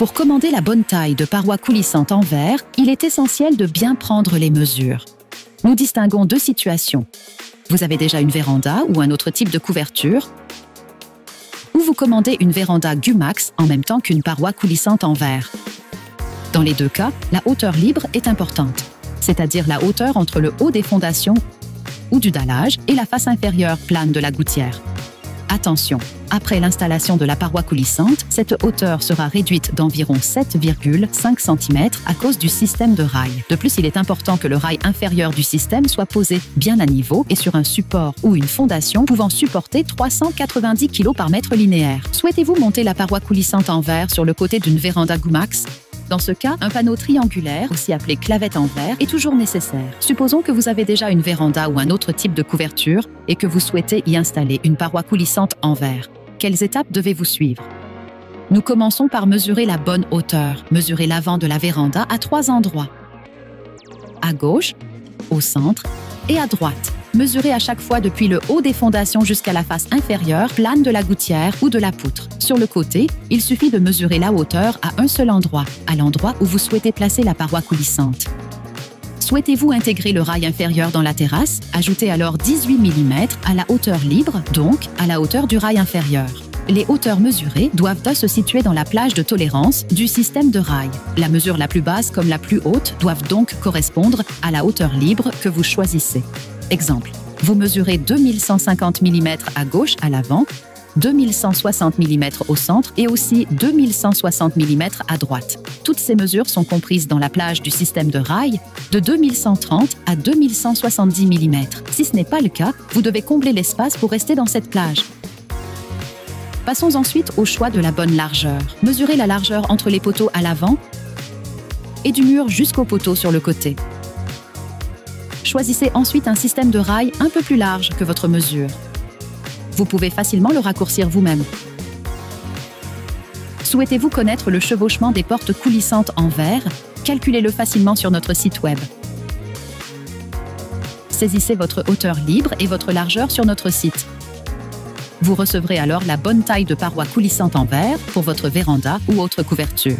Pour commander la bonne taille de paroi coulissante en verre, il est essentiel de bien prendre les mesures. Nous distinguons deux situations. Vous avez déjà une véranda ou un autre type de couverture, ou vous commandez une véranda Gumax en même temps qu'une paroi coulissante en verre. Dans les deux cas, la hauteur libre est importante, c'est-à-dire la hauteur entre le haut des fondations ou du dallage et la face inférieure plane de la gouttière. Attention, après l'installation de la paroi coulissante, cette hauteur sera réduite d'environ 7,5 cm à cause du système de rail. De plus, il est important que le rail inférieur du système soit posé bien à niveau et sur un support ou une fondation pouvant supporter 390 kg par mètre linéaire. Souhaitez-vous monter la paroi coulissante en verre sur le côté d'une véranda Gumax? Dans ce cas, un panneau triangulaire, aussi appelé clavette en verre, est toujours nécessaire. Supposons que vous avez déjà une véranda ou un autre type de couverture et que vous souhaitez y installer une paroi coulissante en verre. Quelles étapes devez-vous suivre? Nous commençons par mesurer la bonne hauteur. Mesurez l'avant de la véranda à 3 endroits. À gauche, au centre et à droite. Mesurez à chaque fois depuis le haut des fondations jusqu'à la face inférieure, plane de la gouttière ou de la poutre. Sur le côté, il suffit de mesurer la hauteur à un seul endroit, à l'endroit où vous souhaitez placer la paroi coulissante. Souhaitez-vous intégrer le rail inférieur dans la terrasse? Ajoutez alors 18 mm à la hauteur libre, donc à la hauteur du rail inférieur. Les hauteurs mesurées doivent se situer dans la plage de tolérance du système de rail. La mesure la plus basse comme la plus haute doivent donc correspondre à la hauteur libre que vous choisissez. Exemple, vous mesurez 2150 mm à gauche à l'avant, 2160 mm au centre et aussi 2160 mm à droite. Toutes ces mesures sont comprises dans la plage du système de rail de 2130 à 2170 mm. Si ce n'est pas le cas, vous devez combler l'espace pour rester dans cette plage. Passons ensuite au choix de la bonne largeur. Mesurez la largeur entre les poteaux à l'avant et du mur jusqu'au poteau sur le côté. Choisissez ensuite un système de rail un peu plus large que votre mesure. Vous pouvez facilement le raccourcir vous-même. Souhaitez-vous connaître le chevauchement des portes coulissantes en verre? Calculez-le facilement sur notre site web. Saisissez votre hauteur libre et votre largeur sur notre site. Vous recevrez alors la bonne taille de paroi coulissante en verre pour votre véranda ou autre couverture.